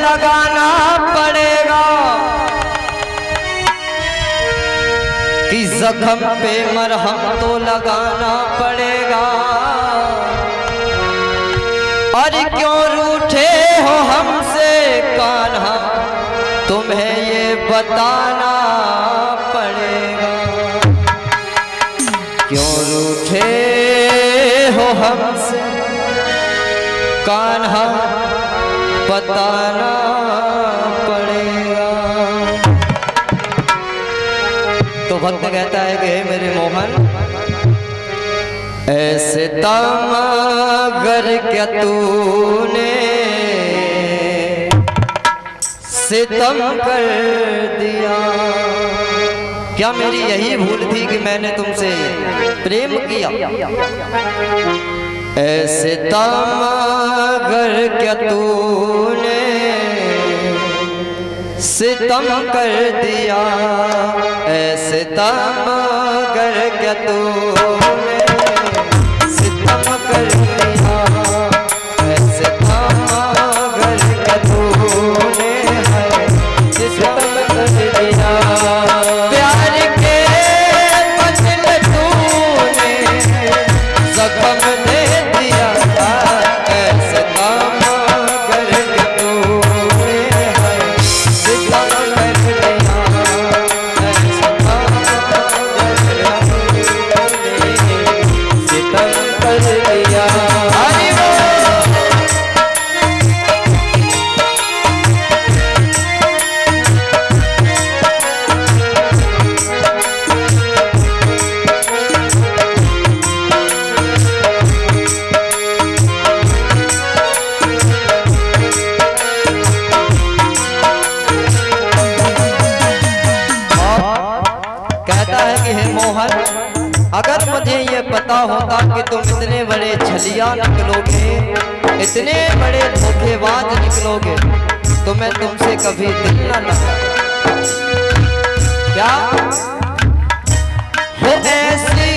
लगाना पड़ेगा कि जख्म पे मरहम तो लगाना पड़ेगा। और क्यों रूठे हो हमसे कान्हा, तुम्हें ये बताना पड़ेगा। क्यों रूठे हो हमसे कान्हा, बताना पड़ेगा। तो भक्त कहता है कि हे मेरे मोहन, ऐसे तमगर क्या तूने सितम कर दिया। क्या मेरी यही भूल थी कि मैंने तुमसे प्रेम किया? ऐसे तमगर क्या तूने सितम कर दिया। ऐसे तमगर क्या तूने सितम कर दिया। ऐसे तमगर क्या तूने सितम कर दिया। प्यार के बदले तूने जख्म दे दिया। ऐसे तमगर क्या तूने सितम कर दिया। ऐसे तमगर क्या तूने सितम कर दिया। कहता है कि हे मोहन, अगर मुझे ये पता होता कि तुम इतने बड़े छलिया निकलोगे, इतने बड़े धोखेबाज निकलोगे, तो मैं तुमसे कभी दिल न लगाता। क्या हो ऐसी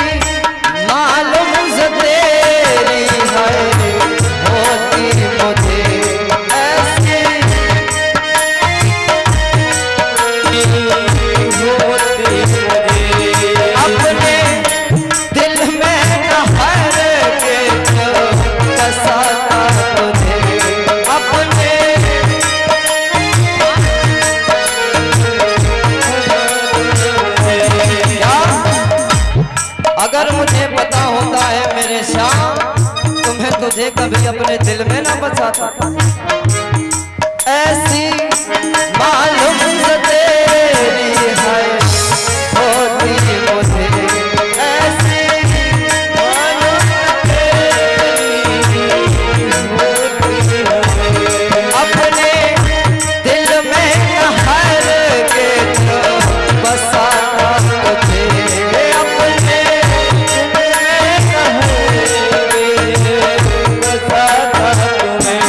मालूम से तेरी है होती मुझे ऐसी अपने दिल में न हर के बसाता तुझे। अपने अगर मुझे पता होता है मेरे श्याम, तुम्हें तुझे कभी अपने दिल में न बसाता। ऐसी मालूम से तेरी है होती मुझे ऐसी मालूम तेरी होती मुझे। अपने दिल में हर के बसाता तुझे। अपने दिल में हर के बसाता तुम्हें।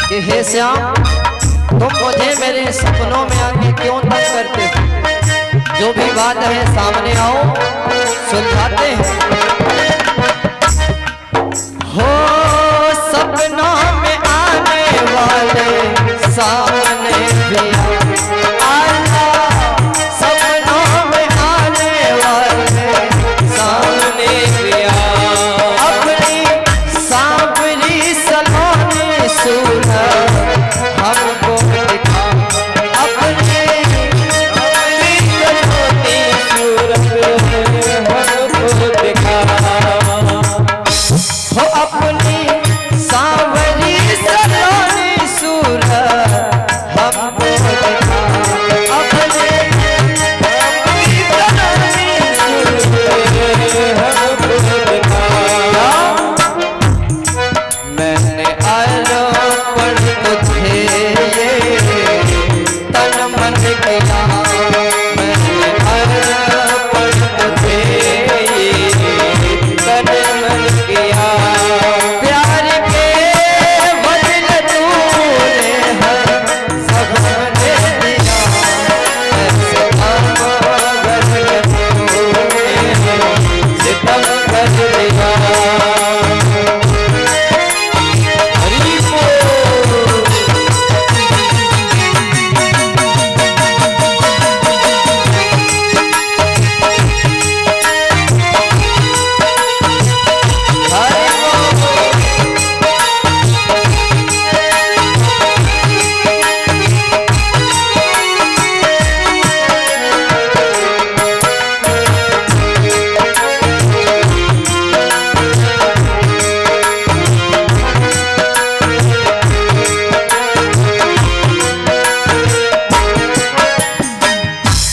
कि हे श्याम, तुम मुझे मेरे सपनों में आके क्यों तंग करते हो? जो भी बात है सामने आओ, सुलझाते हैं। हो सपनों में आने वाले सामने भी आना, सपनों में आने वाले सामने भी अपनी सांवरी सलोनी सूरत हमको दिखा, अपनी सलोनी सूरत हमको दिखा। हो अपनी सांवरी सलोनी सूरत हमको दिखा, अपनी सलोनी सूरत हमको दिखा। मैंने अर्पण तुझे तन मन किया, मैंने अर्पण तुझे तन मन किया। प्यार के बदले तूने हर सब दे दिया, ऐसे अमगर तूने सितम कर दिया।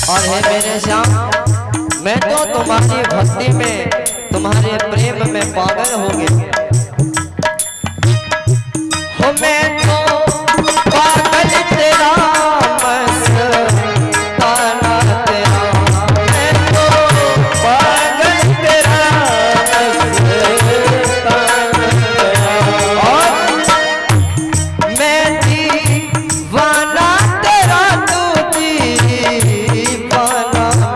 और हे मेरे श्याम, मैं तो तुम्हारी भक्ति में, तुम्हारे प्रेम में पागल हो गया। हो मैं तो पागल तेरा, मस्ताना तेरा, मैं तो पागल तेरा, मस्ताना तेरा। और मैं दीवाना तेरा, तू दीवाना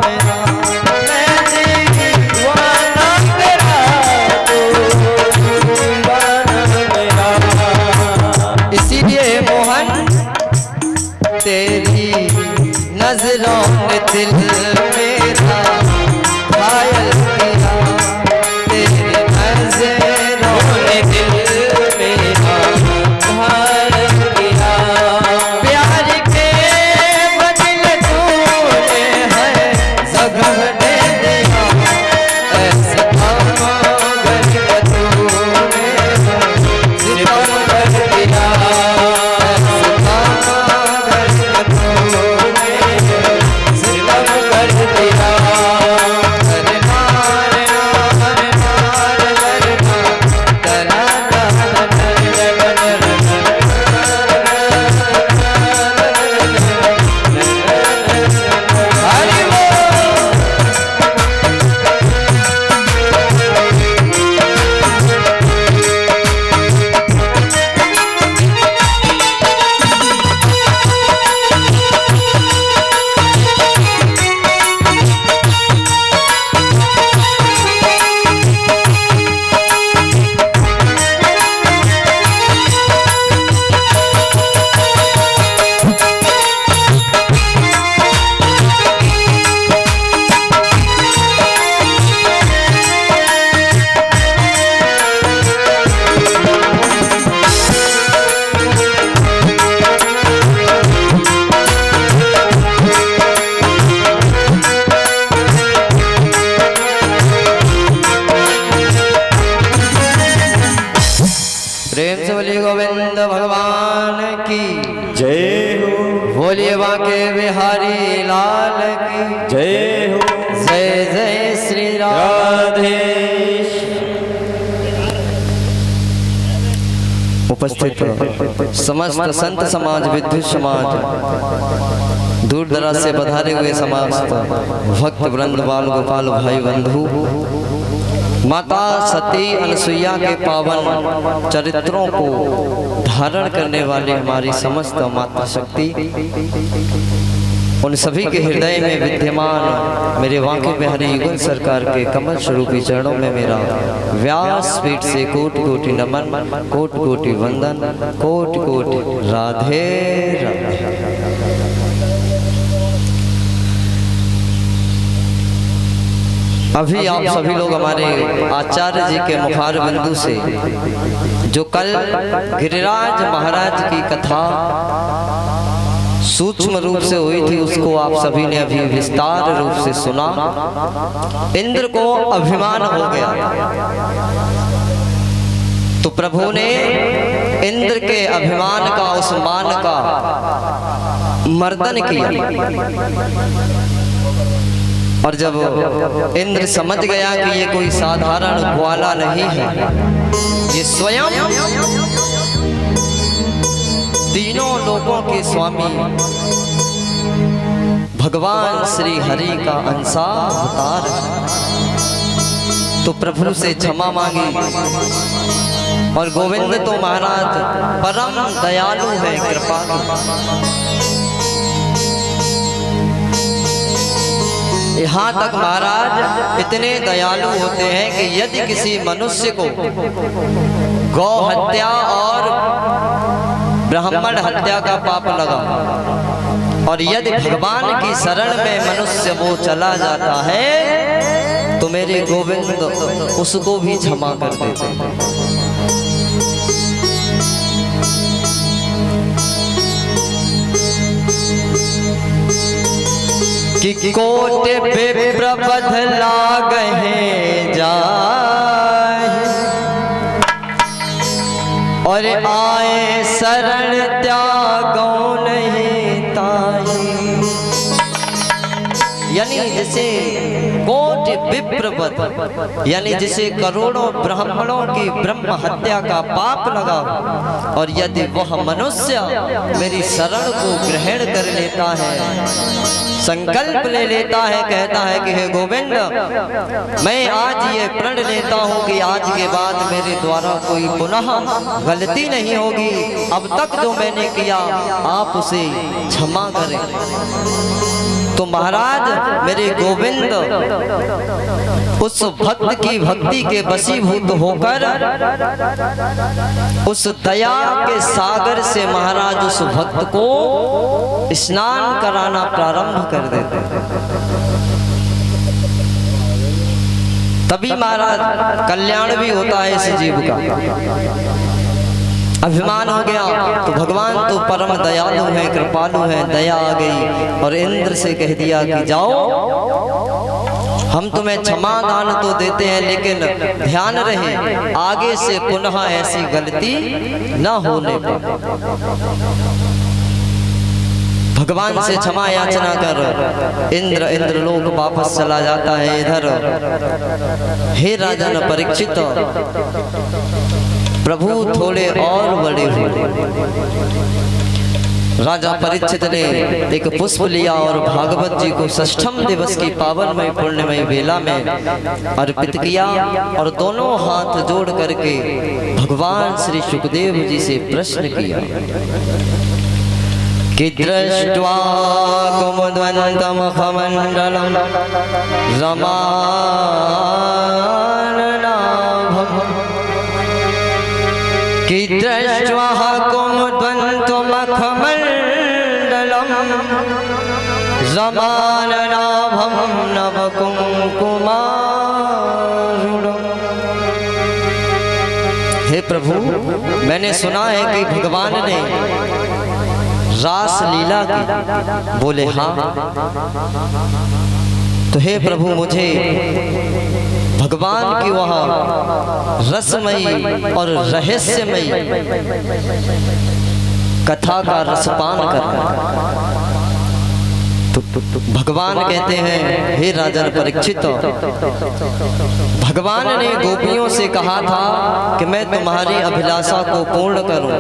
मेरा, मैं दीवाना तेरा, तू दीवाना मेरा। इसीलिए मोहन तेरी नजरों ने दिल मेरा घायल किया, तेरी नजरों ने दिल मेरा घायल किया। प्यार के बदले तूने है जगह दे दिया, ऐसे अमगर तूने सितम कर दिया, ऐसे अमगर तूने सितम कर दिया। हरे नार नार नार करना, तरा नार हरि बोल। प्रेम से बोलिए गोविंद भगवान की जय हो, बोलिए बांके बिहारी लाल की जय हो। जय जय श्री राधे। उपस्थित समस्त संत समाज, विद्युत समाज, दूर दराज से पधारे हुए समाज, भक्त वृंद, बाल गोपाल भाई बंधु, माता सती अनसुईया के पावन चरित्रों को धारण करने वाले हमारी समस्त माता शक्ति, उन सभी के हृदय में विद्यमान मेरे वांके बिहारी युगल सरकार के कमल स्वरूपी चरणों में मेरा व्यासपीठ से कोटि कोटि नमन, कोटि कोटि वंदन, कोटि कोटि राधे राधे। अभी आप सभी लोग हमारे आचार्य जी के मुखार बिंदु से जो कल गिरिराज महाराज की कथा सूक्ष्म रूप से हुई थी, उसको आप सभी ने अभी विस्तार रूप से सुना। इंद्र को अभिमान हो गया तो प्रभु ने इंद्र के अभिमान का, उस मान का मर्दन किया। और जब इंद्र समझ गया कि ये कोई साधारण ग्वाला नहीं है, ये स्वयं तीनों लोकों के स्वामी भगवान श्री हरि का अंशा अवतार है, तो प्रभु से क्षमा मांगी। और गोविंद तो महाराज परम दयालु है, कृपालु। यहाँ तक महाराज इतने दयालु होते हैं कि यदि किसी मनुष्य को गौ हत्या और ब्राह्मण हत्या का पाप लगा और यदि भगवान की शरण में मनुष्य वो चला जाता है तो मेरे गोविंद उसको भी क्षमा कर देते हैं। कि कोट विप्र बदला गए जाए और आए शरण त्यागो नहीं ताही। यानी जैसे कोट विप्र यानी जिसे करोड़ों ब्राह्मणों की ब्रह्म हत्या का पाप लगा और यदि वह मनुष्य मेरी शरण को ग्रहण कर लेता है, संकल्प ले लेता है, कहता है कि हे गोविंद, मैं आज ये प्रण लेता हूँ कि आज के बाद मेरे द्वारा कोई पुनः गलती नहीं होगी, अब तक जो मैंने किया आप उसे क्षमा करें। तो महाराज मेरे गोविंद उस भक्त की भक्ति के वशीभूत होकर उस दया के सागर से महाराज उस भक्त को स्नान कराना प्रारंभ कर देते हैं। तभी महाराज कल्याण भी होता है इस जीव का। अभिमान हो गया तो भगवान तो परम दयालु है, कृपालु है, दया आ गई और इंद्र से कह दिया कि जाओ, हम तुम्हें क्षमा दान तो देते हैं लेकिन ध्यान रहे आगे से पुनः ऐसी गलती न होने पाए। भगवान से क्षमा याचना कर इंद्रलोक वापस चला जाता है। इधर हे राजन परीक्षित, प्रभु थोड़े और बड़े हुए। राजा परीक्षित ने एक पुष्प लिया और भागवत जी को षष्ठम दिवस की पावनमय पुण्यमय बेला में अर्पित किया और दोनों हाथ जोड़ करके भगवान श्री सुखदेव जी से प्रश्न किया कि दृष्ट्वा कुमुद्वन्तं खमण्डलं रमाननाभम् कि दृष्ट्वा कुमुद्वन्तं खमण्डलं रमाननाभं नवकुङ्कुमारुणम्। हे प्रभु, मैंने सुना है कि भगवान ने रास लीला की। बोले हाँ। तो हे प्रभु, मुझे भगवान की वह रसमयी और रहस्यमयी कथा का रसपान करना। तो भगवान कहते हैं हे राजन परीक्षित, भगवान ने गोपियों से कहा था कि मैं तुम्हारी अभिलाषा को पूर्ण करूं।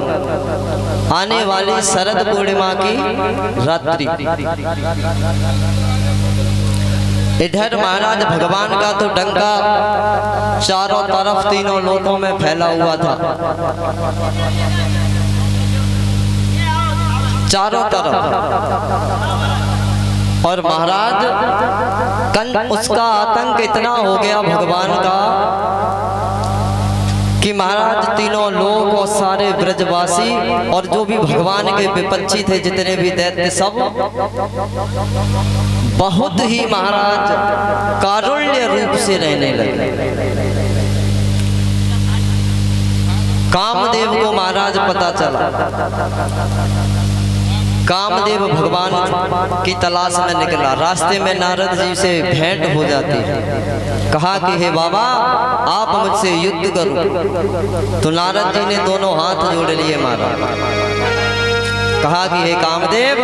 आने वाली शरद पूर्णिमा की रात्रि इधर महाराज भगवान का तो डंका चारों तरफ तीनों लोकों में फैला हुआ था, चारों तरफ। और महाराज उसका आतंक इतना हो गया भगवान का कि महाराज तीनों लोग और सारे ब्रजवासी और जो भी भगवान के विपक्षी थे, जितने भी दैत्य, सब बहुत ही महाराज कारुण्य रूप से रहने लगे। कामदेव को महाराज पता चला। कामदेव भगवान की तलाश में निकला। रास्ते में नारद जी से भेंट हो जाती है। कहा कि हे बाबा, आप मुझसे युद्ध करो। तो नारद जी ने दोनों हाथ जोड़ लिए महाराज। कहा कि हे कामदेव,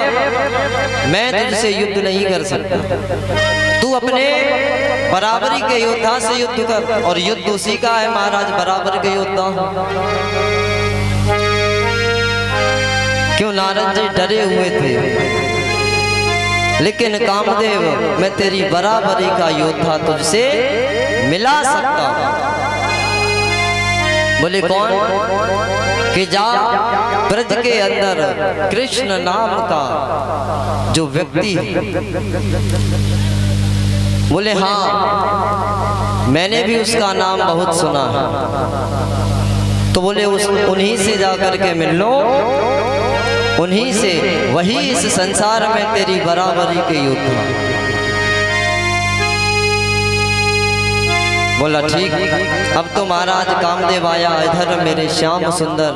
मैं तुझसे युद्ध नहीं कर सकता, तू अपने बराबरी के योद्धा से युद्ध कर। और युद्ध उसी का है महाराज, बराबर के योद्धा। क्यों नारद जी डरे हुए थे, लेकिन कामदेव, मैं तेरी बराबरी का योद्धा तुझसे मिला सकता हूं। बोले कौन? कि जा ब्रज के अंदर कृष्ण नाम का जो व्यक्ति है। बोले हाँ, मैंने भी उसका नाम बहुत सुना है। तो बोले उन्हीं से जाकर के मिल लो, उन्हीं से, वही इस संसार में तेरी बराबरी के योद्धा। बोला ठीक। अब तो महाराज कामदेव आया। इधर मेरे श्याम सुंदर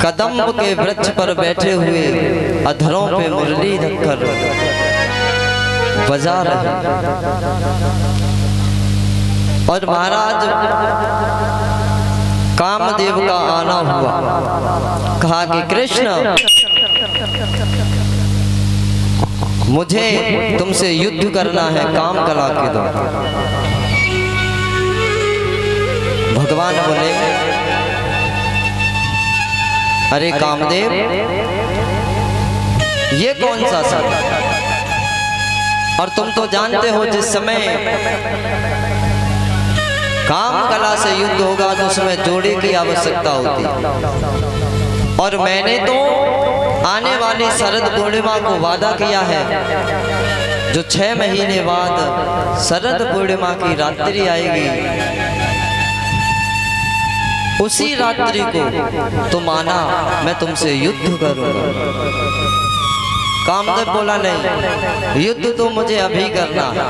कदम्ब के वृक्ष पर बैठे हुए अधरों पे मुरली रखकर बजा रहे। और महाराज कामदेव का आना हुआ। कहा कि कृष्ण, मुझे तुमसे युद्ध करना है काम कला के द्वारा। भगवान बोले, अरे कामदेव, ये कौन सा सर? और तुम तो जानते हो जिस समय काम कला से युद्ध होगा तो उसमें जोड़े की आवश्यकता होती है। और मैंने तो आने वाली शरद पूर्णिमा को वादा किया है, जो 6 महीने बाद शरद पूर्णिमा की रात्रि आएगी, उसी रात्रि को तो माना मैं तुमसे युद्ध करूंगा। कामदेव बोला नहीं, युद्ध तो मुझे अभी करना है।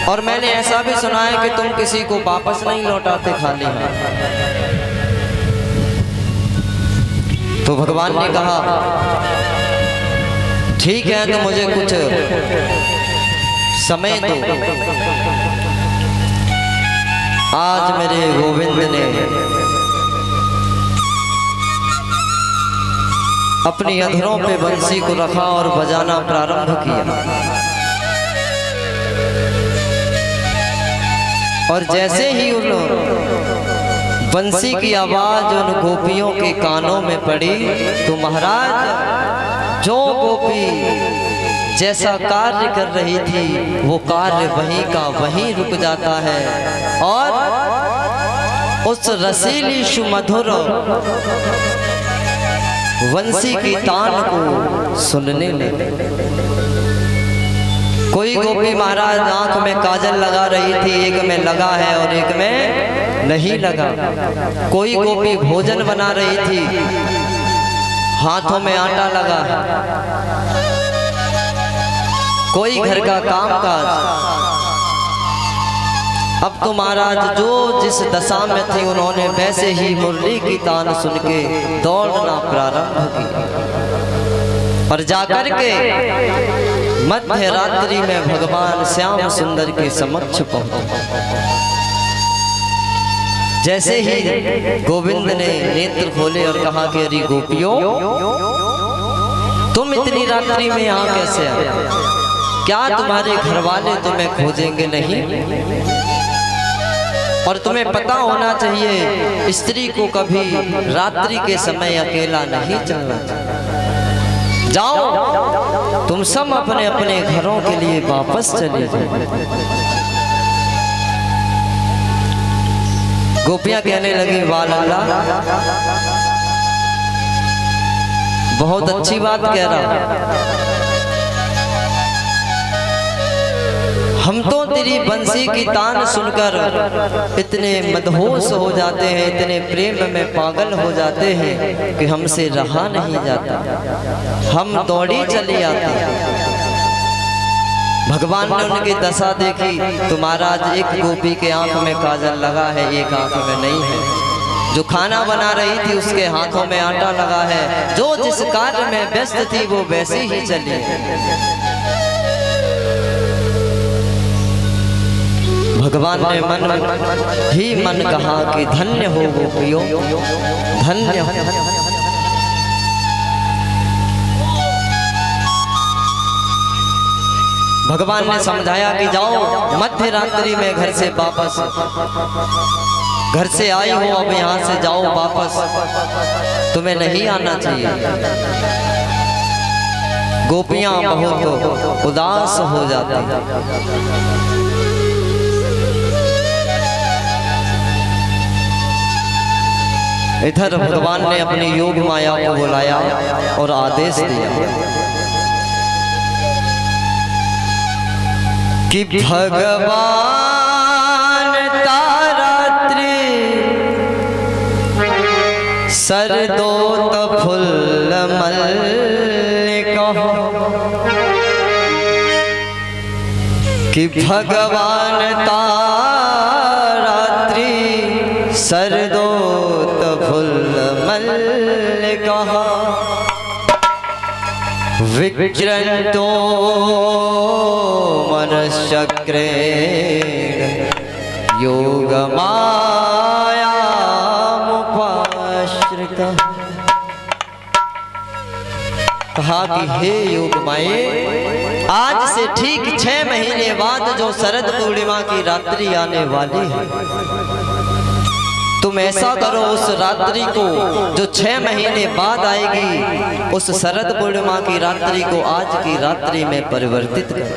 और मैंने ऐसा भी सुना है कि तुम किसी को वापस नहीं लौटाते खाली हैं। तो भगवान ने कहा ठीक है, तो मुझे कुछ समय दो। आज मेरे गोविंद ने अपनी अधरों पे बंसी को रखा और बजाना प्रारंभ किया। और जैसे ही उन बंसी की आवाज उन गोपियों के कानों में पड़ी, तो महाराज जो गोपी जैसा कार्य कर रही थी, वो कार्य वहीं का वहीं रुक जाता है और उस रसीली सुमधुर वंशी की तान को सुनने लगे। कोई गोपी महाराज आंख में काजल लगा रही थी, एक में लगा है और एक में नहीं लगा। कोई गोपी भोजन बना रही थी, हाथों में आटा लगा है। कोई घर का काम काज। अब तो महाराज जो जिस दशा में थे, उन्होंने वैसे ही मुरली की तान सुन के दौड़ना प्रारंभ की और जाकर के मध्य रात्रि में भगवान श्याम सुंदर के समक्ष पहुंचे। जैसे ही गोविंद ने नेत्र खोले और कहा कि अरे गोपियों, तुम इतनी रात्रि में यहाँ कैसे आए? क्या तुम्हारे घर वाले तुम्हें खोजेंगे नहीं? और तुम्हें पता होना चाहिए, स्त्री को कभी रात्रि के समय अकेला नहीं चलना चाहिए। जाओ तुम सब अपने अपने घरों के लिए वापस चले जाओ। गोपियां कहने लगी वाह लाला, बहुत अच्छी बात कह रहा, हम तो तेरी बंसी की तान सुनकर इतने मदहोश हो जाते हैं, इतने प्रेम में पागल हो जाते हैं कि हमसे रहा नहीं जाता, हम दौड़ी चली आते। भगवान ने उनकी दशा देखी तो महाराज एक गोपी के आंख में काजल लगा है, एक आंख में नहीं है। जो खाना बना रही थी उसके हाथों में आटा लगा है, जो जिस कार्य में व्यस्त थी वो वैसे ही चली। भगवान ने मन कहा कि धन्य हो गोपियों, धन्य हो। भगवान ने समझाया कि जाओ मध्य रात्रि में घर से वापस, घर से आई हो अब यहाँ से जाओ वापस, तुम्हें नहीं आना चाहिए। गोपियां बहुत उदास हो जाती। इधर भगवान ने अपनी योग माया को बुलाया और आदेश दिया कि भगवान तारात्रि सरदोत फुल्ल मल्लिका, कि भगवान तारात्रि सरदोत फुल्ल मल्लिका, विक्रंतो मनश्चक्रेण योग माया मुपाश्रिता। कहा कि हे योग माये, आज से ठीक 6 महीने बाद जो शरद पूर्णिमा की रात्रि आने वाली है, तुम ऐसा करो उस रात्रि को जो 6 महीने बाद आएगी, उस शरद पूर्णिमा की रात्रि को आज की रात्रि में परिवर्तित करो।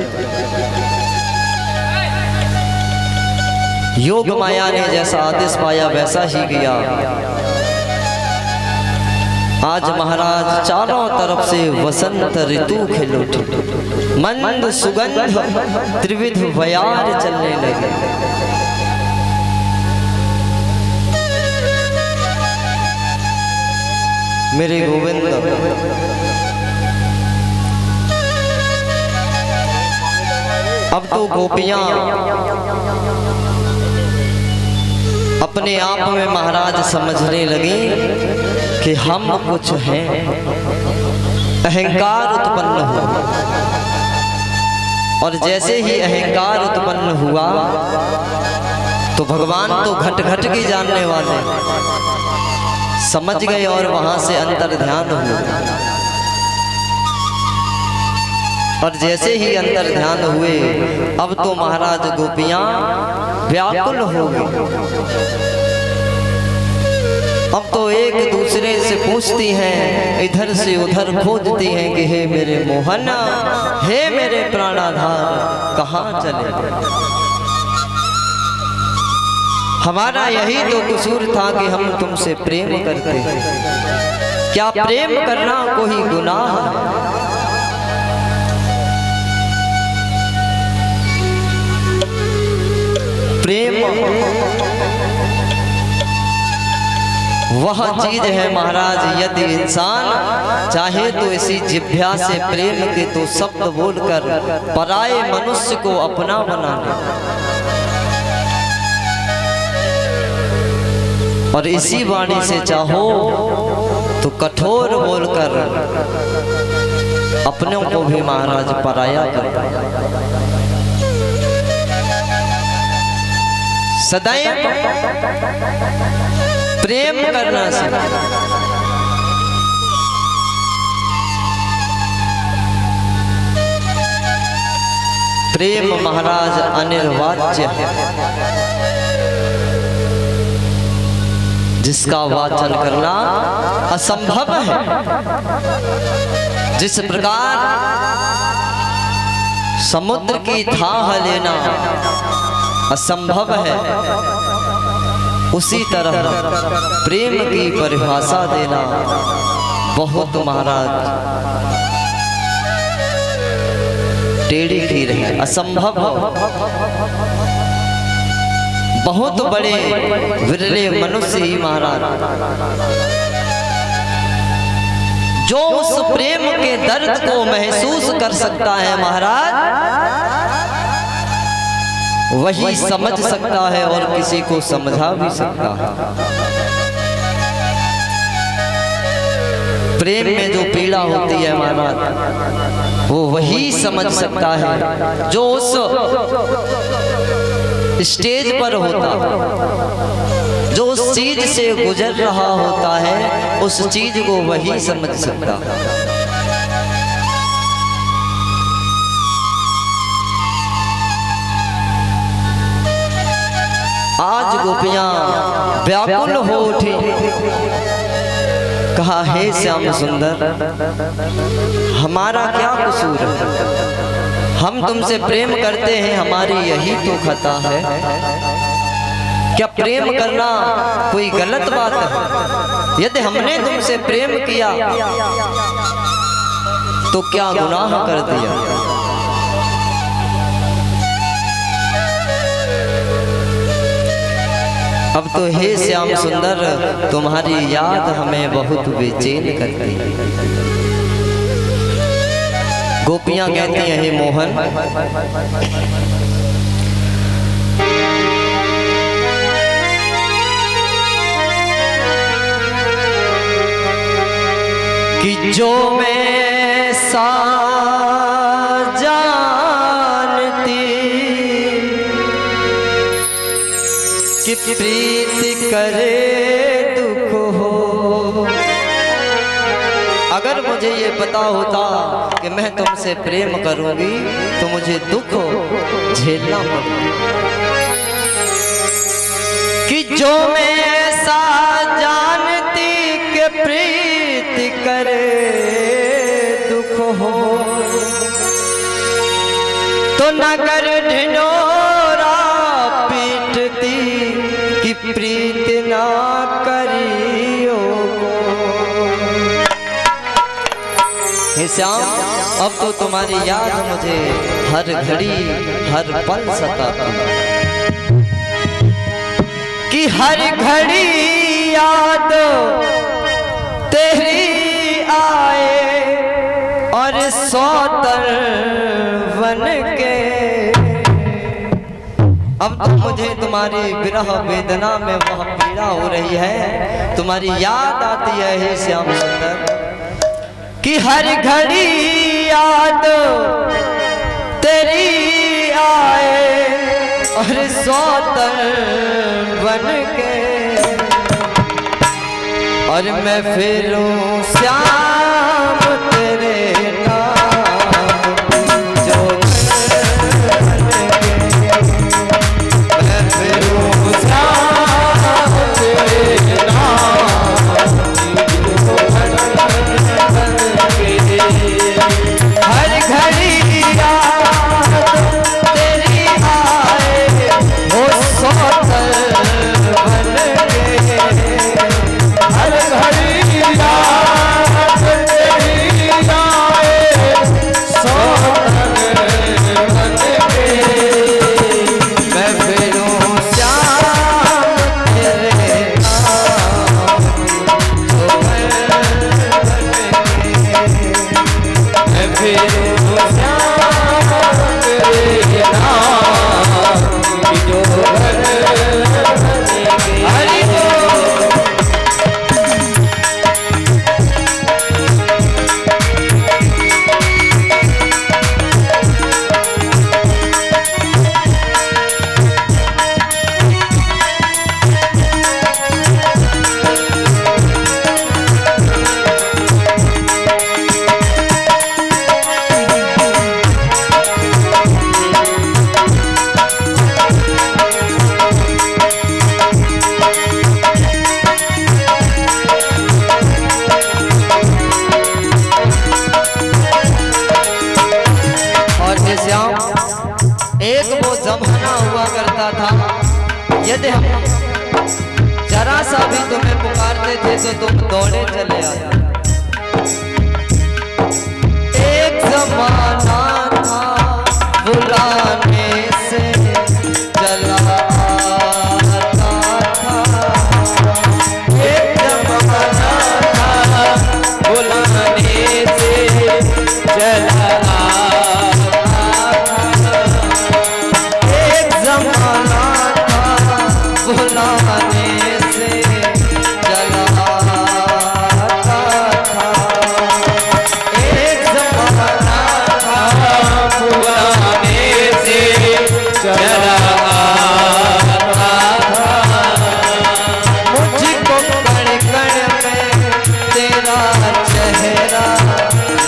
योग माया ने जैसा आदेश पाया वैसा ही किया। आज महाराज चारों तरफ से वसंत ऋतु खिल उठी, मंद सुगंध त्रिविध बयार चलने लगे। मेरे गोविंद, अब तो गोपियां अपने आप में महाराज समझने लगी कि हम कुछ हैं। अहंकार उत्पन्न हुआ और जैसे ही अहंकार उत्पन्न हुआ तो भगवान तो घट घट की जानने वाले समझ गए और वहां से अंतर ध्यान हुए। और जैसे ही अंतर ध्यान हुए अब तो महाराज गोपियां व्याकुल हो गई। अब तो एक दूसरे से पूछती हैं, इधर से उधर खोजती हैं कि हे मेरे मोहन, हे मेरे प्राणाधार, कहाँ चले? हमारा यही तो कसूर था कि हम तुमसे प्रेम करते। क्या प्रेम करना कोई गुनाह है? प्रेम वह चीज है महाराज, यदि इंसान चाहे तो इसी जिह्वा से प्रेम के तो शब्द बोलकर पराये मनुष्य को अपना बना ले, और इसी वाणी से चाहो तो कठोर बोलकर अपनों को भी महाराज पराया कर। सदैव प्रेम करना सीखो। प्रेम महाराज अनिर्वाच्य है, जिसका वाचन करना असंभव है, जिस प्रकार समुद्र की थाह लेना असंभव है, उसी तरह प्रेम की परिभाषा देना बहुत महाराज टेढ़ी खीर है, असंभव। बहुत बड़े विरले मनुष्य ही महाराज जो उस प्रेम के दर्द को महसूस कर सकता है महाराज, वही समझ सकता है और किसी को समझा भी सकता है। प्रेम में जो पीड़ा होती है महाराज, वो वही समझ सकता है जो उस स्टेज पर होता है, जो उस चीज से गुजर रहा होता है, उस चीज को वही समझ सकता है। आज गोपियां व्याकुल हो उठी, कहा हे श्याम सुंदर, हमारा क्या कसूर है? हम तुमसे प्रेम करते हैं, हमारी यही तो खता है। क्या प्रेम करना कोई गलत बात है? यदि हमने तुमसे प्रेम किया तो क्या गुनाह कर दिया? अब तो हे श्याम सुंदर, तुम्हारी याद हमें बहुत बेचैन करती है। गोपियां कहती हैं हे मोहन, कि जो मैं सा जानती कि प्रीत करे दुख हो, अगर मुझे ये पता होता कि मैं तुमसे प्रेम करूंगी तो मुझे दुख झेलना पड़ेगा। कि जो मैं ऐसा जानती कि प्रीत करे दुख हो, तो नगर ढिंढोरा पीटती कि प्रीत ना करियो। हे श्याम, अब तो तुम्हारी याद मुझे हर घड़ी हर पल सताती, कि हर घड़ी याद तेरी आए और सौतर बन के। अब तो मुझे तुम्हारी विरह वेदना में वह पीड़ा हो रही है, तुम्हारी याद आती है हे श्याम सुंदर, कि हर घड़ी याद तेरी आए और सौतर बन के, और मैं फिरूं श्याम तेरे नाम जो बन के, मैं फिरूं श्याम तेरे नाम जो बन के। हर घड़ी याद तेरी आए वो सौतर बन के, हर घड़ी याद तेरी ऐसे तो तुम दौड़े चले आए। एक जमाना था बुलाने से चला आता था, एक जमाना था बुलाने से चला आता था। एक जमाना था बुलाने से चला आता था, एक जमाना था बुलाने से चला आता था। मुझको कण कण में तेरा चेहरा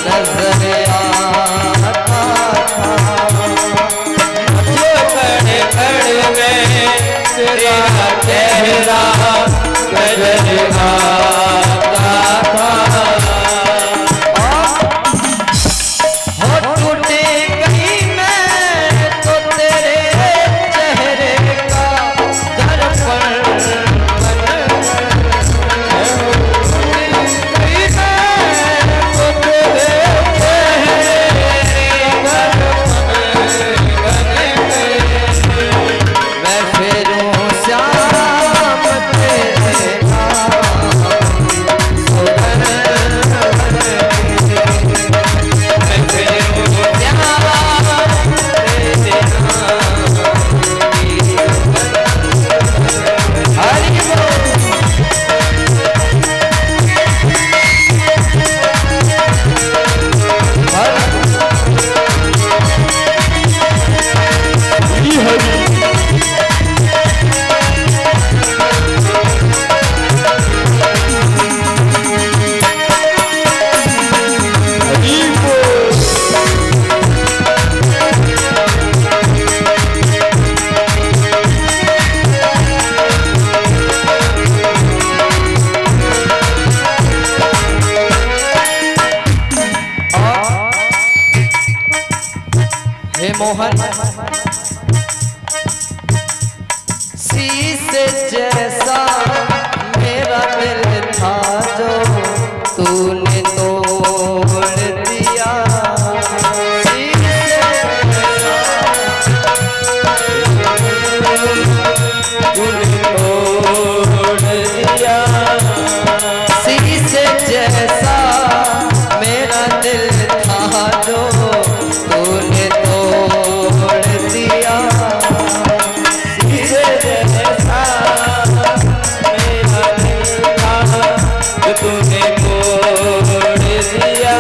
नजर आता था, जो कण कण में तेरा चेहरा नजर आता था। हो टूटे कहीं मैं तो तेरे चेहरे का दर्पण बनकर, कहीं मैं तो तेरे चेहरे का दर्पण बनकर, मैं फेरूं श्याम तेरे नाम सुधर हे मोहन, शीशे जैसा मेरा दिल था जो तूने तोड़ दिया, शीशे जैसा तूने तोड़ दिया। शीशे जैसा मेरा दिल था जो तूने तोड़ दिया, शीशे जैसा मेरा दिल था जो तूने तोड़ दिया।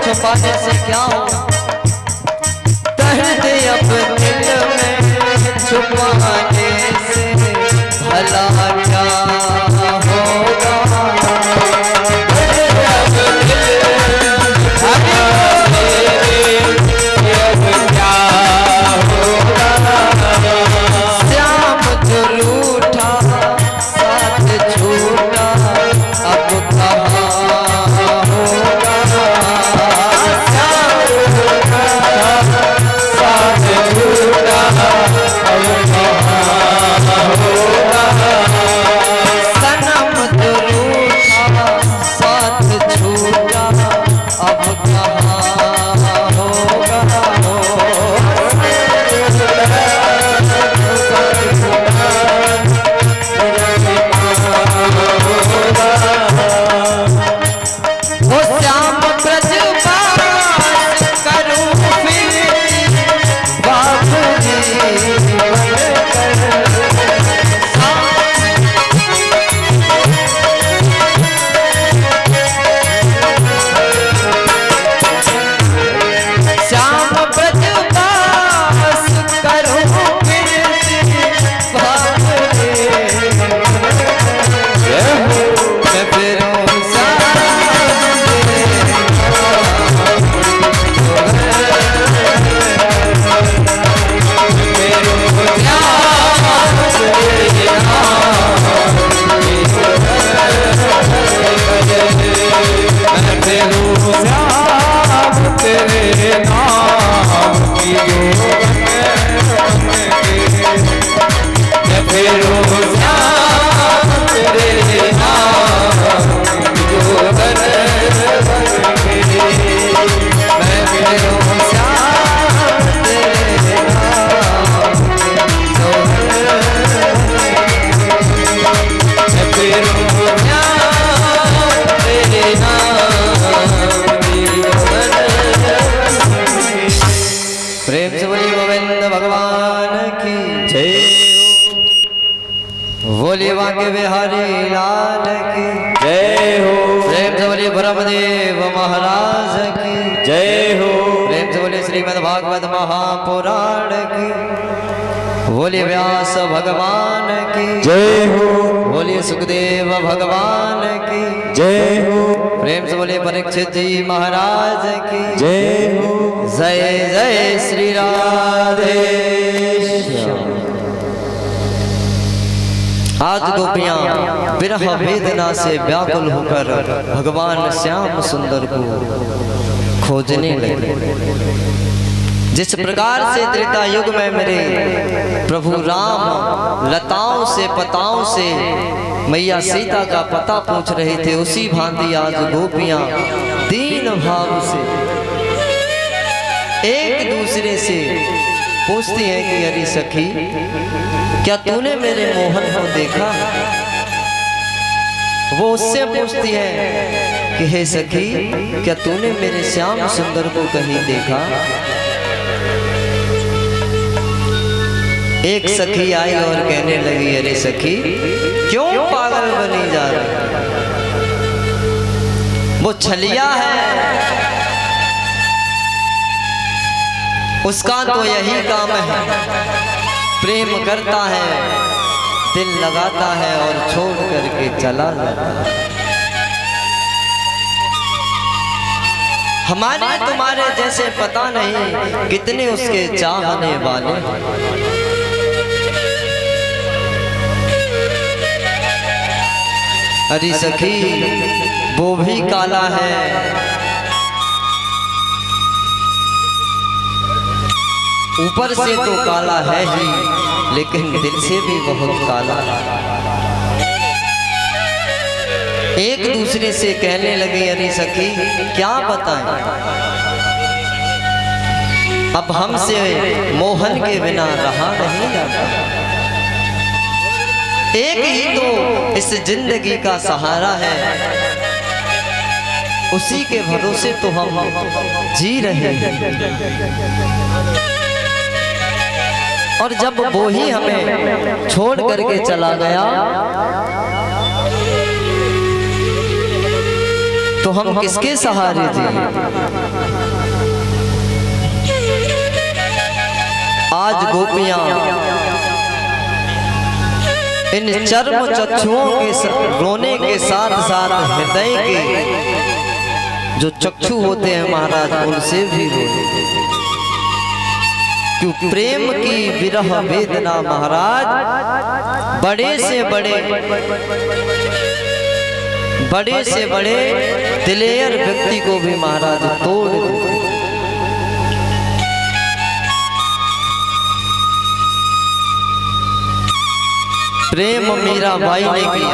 छुपाने से क्या होगा, दर्द अब दिल में छुपाने से भला क्या होगा। श्याम जो रूठा साथ छूटा अब कहाँ होगा। श्याम रूठा साथ छूटा अब कहाँ होगा। सनम जो रूठा साथ छूटा अब कहाँ होगा। वो श्याम ब्रजवास करूं फिर बाबूजी श्याम ब्रजवास करूं फिर बाबूजी मैं फिरूं तेरे नाम की मैं फिरूं श्याम तेरे नाम की मैं फिरूं श्याम तेरे नाम मैं फिरूं श्याम तेरे नाम प्रेम से बोलिए गोविंद भगवान की जय बोलिए बांके बिहारी लाल की जय हो। प्रेम से बोलिए ब्रह्मदेव महाराज की जय हो। प्रेम से बोलिए श्रीमद् भागवत महापुराण की बोलिए व्यास भगवान की जय हो। बोलिए सुखदेव भगवान की जय हो। प्रेम से बोलिए परीक्षित जी महाराज की जय हो। जय जय श्री राधे श्याम। आज गोपियां विरह वेदना से व्याकुल होकर भगवान श्याम सुंदर को खोजने लगे। जिस प्रकार से त्रेता युग में मेरे प्रभु राम लताओं से पताओं से मैया सीता का पता पूछ रहे थे, उसी भांति आज गोपियां दीन भाव से एक दूसरे से पूछती हैं कि अरे सखी, क्या तूने मेरे मोहन को देखा। वो उससे पूछती है कि हे सखी, क्या तूने मेरे श्याम सुंदर को कहीं देखा। एक सखी आई और कहने लगी, अरे सखी क्यों पागल बनी जा रही, वो छलिया है, उसका तो यही काम है, प्रेम करता है, दिल लगाता है और छोड़ करके चला जाता है। हमारे तुम्हारे जैसे पता नहीं कितने उसके चाहने वाले। अरे सखी वो भी काला है, ऊपर से तो काला है ही, लेकिन दिल से भी बहुत काला है। एक दूसरे से कहने लगे, अरे सखी क्या बताएं, अब हमसे मोहन के बिना रहा नहीं जाता। एक ही तो इस जिंदगी का सहारा है, उसी के भरोसे तो हम जी रहे हैं। और जब वो ही हमें छोड़ करके चला गया तो हम किसके सहारे जिए? आज गोपियां इन चर्म चक्षुओं के रोने के साथ साथ हृदय के जो चक्षु होते हैं महाराज उनसे भी रोते। क्यों? प्रेम की विरह वेदना महाराज बड़े से बड़े दिलेर व्यक्ति को भी महाराज तोड़ देते। प्रेम मीराबाई ने किया,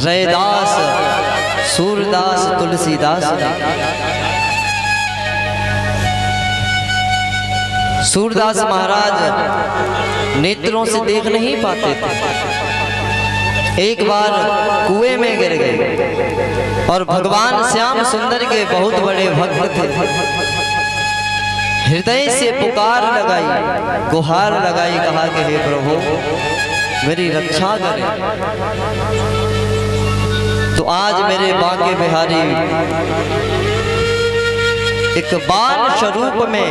रैदास, सूरदास, तुलसीदास ने। सूरदास महाराज नेत्रों से देख नहीं पाते थे। एक बार कुएं में गिर गए और भगवान श्याम सुंदर के बहुत बड़े भक्त थे। हृदय से पुकार लगाई, गुहार लगाई, कहा कि हे प्रभु मेरी रक्षा करें। तो आज मेरे बांके बिहारी एक बाल स्वरूप में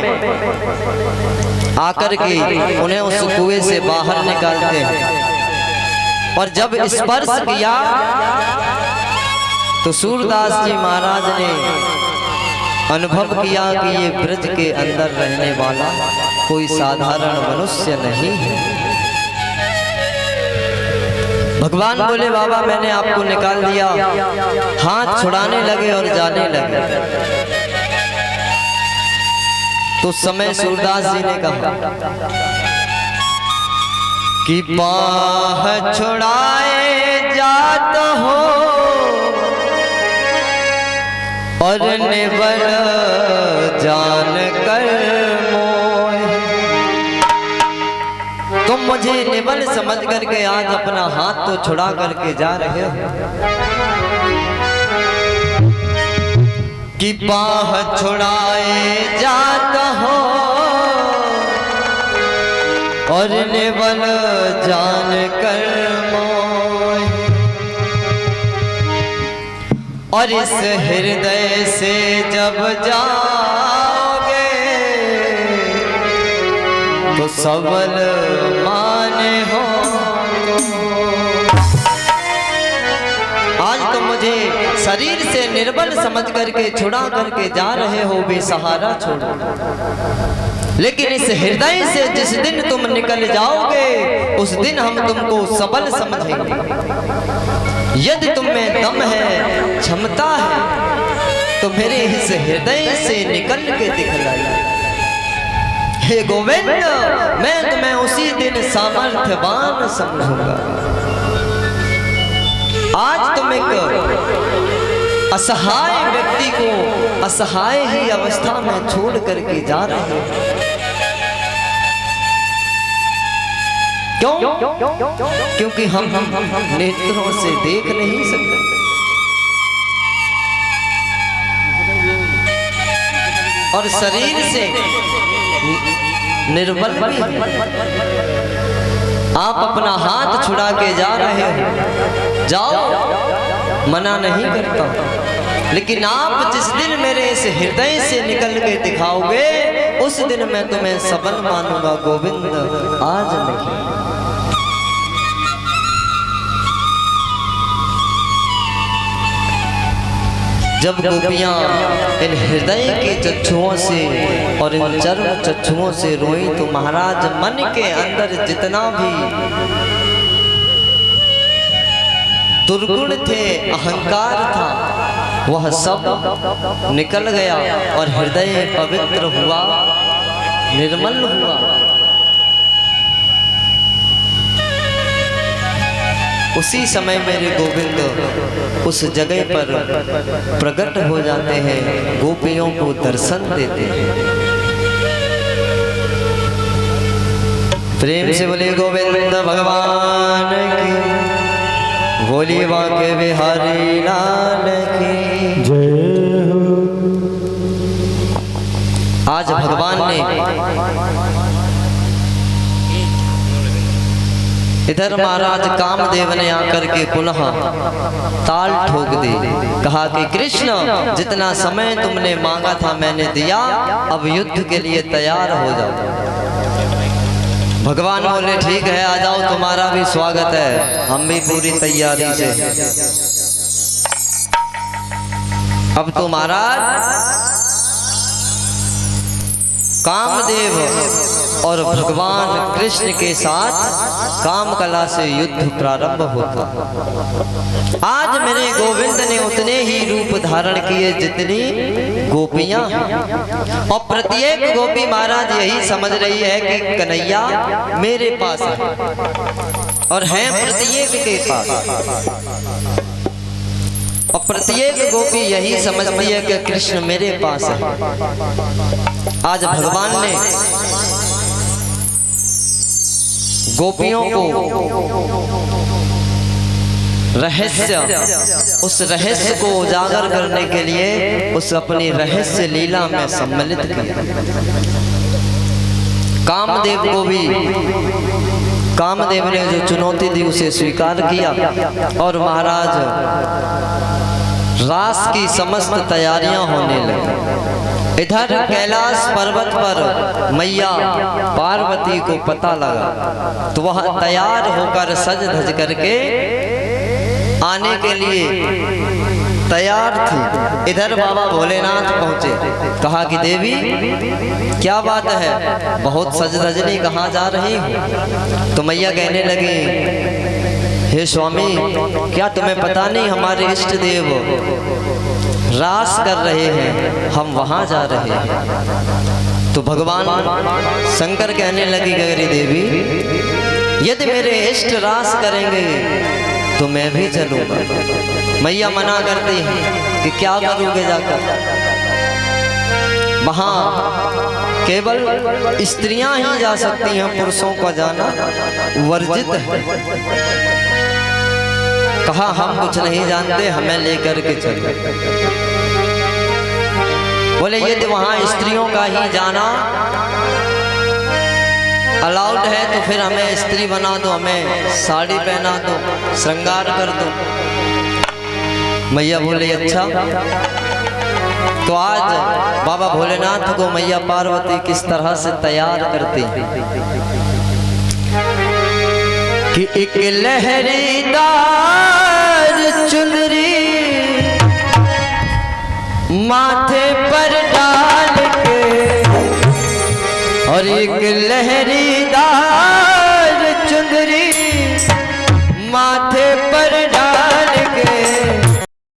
आकर के उन्हें उस कुएं से बाहर निकालते हैं। और जब स्पर्श किया तो सूरदास जी महाराज ने अनुभव किया कि ये ब्रज के अंदर रहने वाला कोई साधारण मनुष्य नहीं है। भगवान बोले बाबा मैंने आपको निकाल दिया। हाथ छुड़ाने लगे और जाने लगे। तो समय सूरदास जी ने कहा कि बाह छुड़ाए जात हो और निबल जान कर मोह। तुम मुझे निबल समझ करके आज अपना हाथ तो छुड़ा करके जा रहे हो कि बाह छुड़ाए जाता हो और निबल जान कर मोह। और इस हृदय से जब जाओगे तो सबल माने हो। आज तो मुझे शरीर से निर्बल समझ करके छुड़ा करके जा रहे हो बेसहारा छोड़ो, लेकिन इस हृदय से जिस दिन तुम निकल जाओगे उस दिन हम तुमको सबल समझेंगे। यदि तुम में दम है, क्षमता है तो मेरे इस हृदय से निकल के दिखलाइए। हे गोविंद मैं तुम्हें उसी दिन सामर्थ्यवान समझूंगा। आज तुम एक असहाय व्यक्ति को असहाय ही अवस्था में छोड़ करके जा रहे हो। क्यों? क्योंकि हम नेत्रों से देख नहीं सकते और शरीर से निर्बल भी। आप अपना हाथ छुड़ा के जा रहे हो, जाओ, मना नहीं करता, लेकिन आप जिस दिन मेरे इस हृदय से निकल के दिखाओगे उस दिन मैं तुम्हें सबल मानूंगा गोविंद, आज नहीं। जब गोपियां इन हृदय के चक्षुओं से और इन चर्म चक्षुओं से रोई तो महाराज मन के अंदर जितना भी दुर्गुण थे, अहंकार था, वह सब निकल गया और हृदय पवित्र हुआ, निर्मल हुआ। उसी समय मेरे गोविंद उस जगह पर प्रकट हो जाते हैं, गोपियों को दर्शन देते हैं। प्रेम से बोले गोविंद भगवान की, बोलिए बांके बिहारी लाल की जय हो। आज भगवान ने इधर महाराज कामदेव ने आकर के पुनः ताल ठोक दी। कहा कि कृष्ण, जितना समय तुमने मांगा था मैंने दिया, अब युद्ध के लिए तैयार हो जाओ। भगवान बोले ठीक है, आ जाओ, तुम्हारा भी स्वागत है, हम भी पूरी तैयारी से। अब तो महाराज कामदेव और भगवान कृष्ण के साथ कामकला से युद्ध प्रारंभ होता। आज मेरे गोविंद ने उतने ही रूप धारण किए जितनी गोपियां हैं, और प्रत्येक गोपी महाराज यही समझ रही है कि कन्हैया मेरे पास है, और है प्रत्येक के पास, और प्रत्येक गोपी यही समझती है कि कृष्ण मेरे पास है। आज भगवान ने गोपियों को रहस्य, उस रहस्य को उजागर करने के लिए उस अपनी रहस्य लीला में सम्मिलित किया। कामदेव को भी कामदेव ने जो चुनौती दी उसे स्वीकार किया, और महाराज रास की समस्त तैयारियां होने लगी। इधर कैलाश पर्वत पर मैया पार्वती को पता लगा, तो वह तैयार होकर सज धज करके आने के लिए तैयार थी। इधर बाबा भोलेनाथ पहुंचे। कहा कि देवी क्या बात है, बहुत सज धजनी कहाँ जा रही हो? तो मैया कहने लगी, हे स्वामी, क्या तुम्हें पता नहीं हमारे इष्ट देव रास कर रहे हैं, हम वहां जा रहे हैं। तो भगवान शंकर कहने लगी, गौरी देवी, यदि मेरे इष्ट रास करेंगे तो मैं भी चलूंगा। मैया मना करती हैं कि क्या करोगे जाकर, वहां केवल स्त्रियां ही जा सकती हैं, पुरुषों का जाना वर्जित है। कहा हम कुछ नहीं जानते, हमें लेकर के चलो। बोले यदि वहां स्त्रियों का ही जाना अलाउड है तो फिर हमें स्त्री बना दो, हमें साड़ी पहना दो, श्रृंगार कर दो। मैया बोले अच्छा। तो आज बाबा भोलेनाथ को मैया पार्वती किस तरह से तैयार करती कि एक लहरीदार चुनरी माथे पर डाल के, और एक लहरीदार चुनरी माथे